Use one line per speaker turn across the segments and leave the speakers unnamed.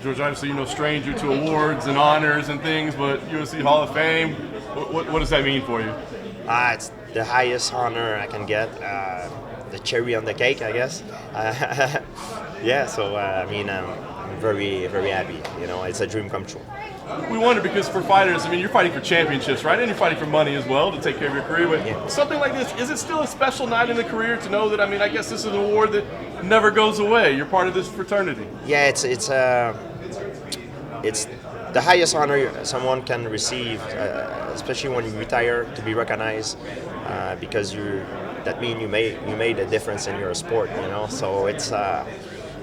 George, obviously you're no stranger to awards and honors and things, but UFC Hall of Fame, what does that mean for you?
It's the highest honor I can get, the cherry on the cake, I guess. Yeah, so I'm very, very happy. You know, it's a dream come true.
We wonder because for fighters, I mean, you're fighting for championships, right? And you're fighting for money as well to take care of your career. But
Yeah.
something like this, is it still a special night in the career to know that, I mean, I guess this is an award that never goes away. You're part of this fraternity.
Yeah, it's the highest honor someone can receive, especially when you retire, to be recognized, because that means you made a difference in your sport, you know. So it's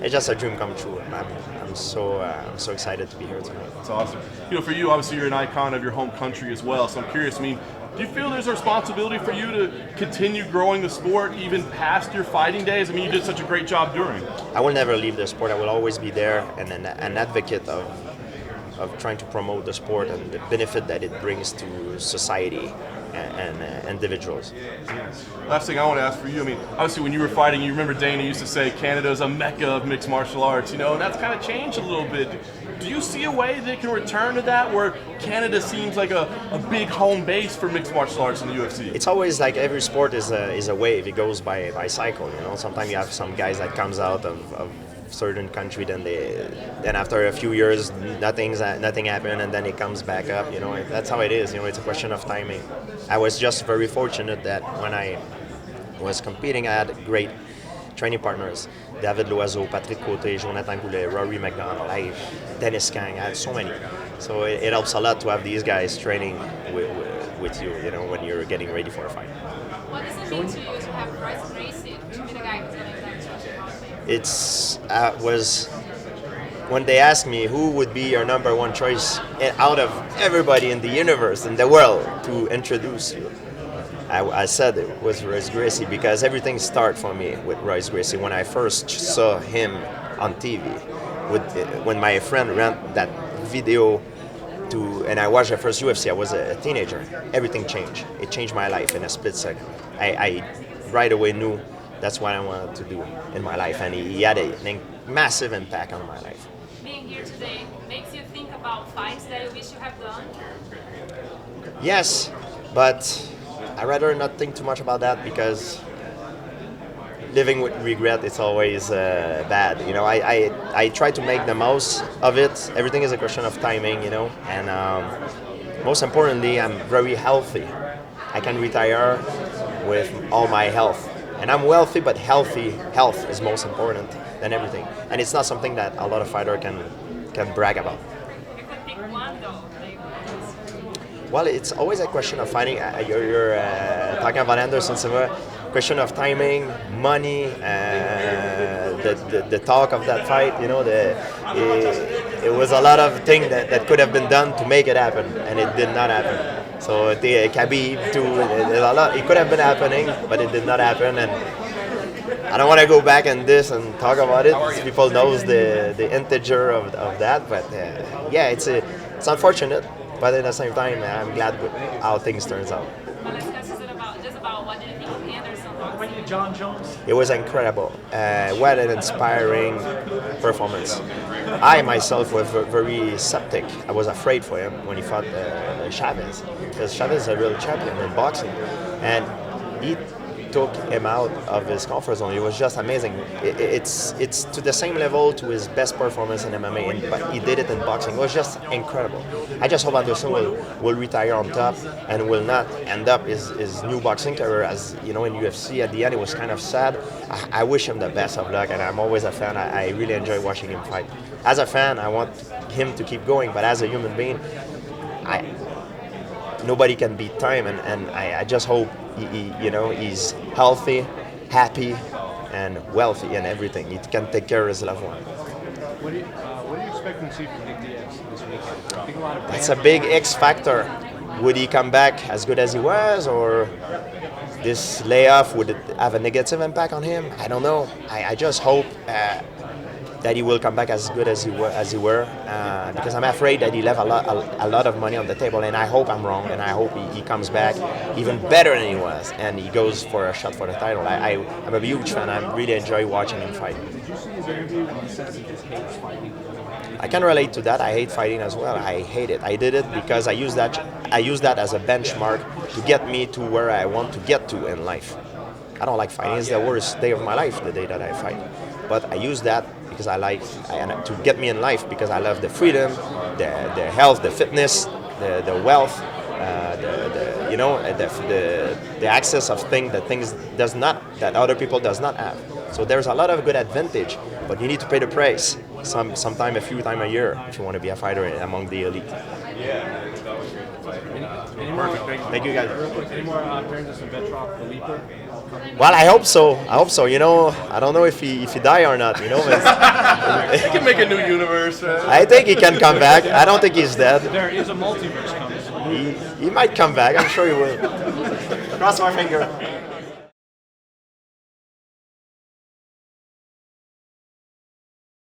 just a dream come true. I'm so excited to be here tonight.
It's awesome. You know, for you, obviously, you're an icon of your home country as well. So I'm curious. I mean, do you feel there's a responsibility for you to continue growing the sport even past your fighting days? I mean, you did such a great job during.
I will never leave the sport. I will always be there and an advocate of trying to promote the sport and the benefit that it brings to society and individuals.
Last thing I want to ask for you, I mean, obviously when you were fighting, you remember Dana used to say Canada's a mecca of mixed martial arts, you know, and that's kind of changed a little bit. Do you see a way that it can return to that, where Canada seems like a big home base for mixed martial arts in the UFC?
It's always like every sport is a wave. It goes by cycle, you know. Sometimes you have some guys that comes out of certain country, then after a few years nothing happened, and then it comes back up, you know. That's how it is, you know. It's a question of timing. I was just very fortunate that when I was competing, I had great training partners: David Loiseau, Patrick Côté, Jonathan Goulet, Rory McDonald, Dennis Kang. I had so many, so it helps a lot to have these guys training with you, you know, when you're getting ready for a fight.
What does it mean to you to have Gracie to be the guy who's going to induct you?
It's was when they asked me who would be your number one choice out of everybody in the universe, in the world, to introduce you. I said it was Royce Gracie, because everything started for me with Royce Gracie when I first saw him on TV. When my friend ran that video and I watched the first UFC, I was a teenager. Everything changed. It changed my life in a split second. I right away knew that's what I wanted to do in my life, and he had a massive impact on my life.
Being here today makes you think about fights that you wish you have done?
Yes, but I'd rather not think too much about that, because living with regret is always bad. You know, I try to make the most of it. Everything is a question of timing, you know, and most importantly, I'm very healthy. I can retire with all my health. And I'm wealthy, but healthy. Health is most important than everything. And it's not something that a lot of fighters can brag about.
You could pick one though.
Well, it's always a question of finding. You're talking about Anderson Silva. Question of timing, money, the talk of that fight. You know, it was a lot of things that could have been done to make it happen, and it did not happen. So the Khabib too, a lot. It could have been happening, but it did not happen, and I don't want to go back and talk about it. People knows the integer of that, but yeah, it's unfortunate, but at the same time, I'm glad with how things turns out.
Well, let's discuss it about what did you think of Anderson?
When you John Jones?
It was incredible. What an inspiring performance. I myself was very skeptic. I was afraid for him when he fought Chavez, because Chavez is a real champion in boxing, and he took him out of his comfort zone. It was just amazing. It's to the same level to his best performance in MMA, but he did it in boxing. It was just incredible. I just hope Anderson will retire on top and will not end up his new boxing career as, you know, in UFC. At the end, it was kind of sad. I wish him the best of luck, and I'm always a fan. I really enjoy watching him fight. As a fan, I want him to keep going, but as a human being, nobody can beat time, and I just hope he's healthy, happy, and wealthy, and everything. He can take care of his loved one.
What do you expect to see from Nick Diaz this weekend? I think a lot of
That's a big X factor. Would he come back as good as he was, or this layoff would it have a negative impact on him? I don't know. I just hope that he will come back as good as he were, because I'm afraid that he left a lot of money on the table, and I hope I'm wrong, and I hope he comes back even better than he was, and he goes for a shot for the title. I'm a huge fan. I really enjoy watching him fight.
Did you see his interview when he says he just hates fighting?
I can relate to that. I hate fighting as well. I hate it. I did it because I use that as a benchmark to get me to where I want to get to in life. I don't like fighting. It's the worst day of my life, the day that I fight. But I use that because to get me in life, because I love the freedom, the health, the fitness, the wealth, the access of things that other people does not have. So there's a lot of good advantage, but you need to pay the price. Sometime a few times a year if you want to be a fighter among the elite. Thank you guys.
Real quick, any more appearances from Vetrov, the Leaper?
Well, I hope so. I don't know if he die or not.
He can make a new universe.
I think he can come back. I don't think he's dead.
There is a multiverse coming.
He might come back. I'm sure he will. Cross my finger.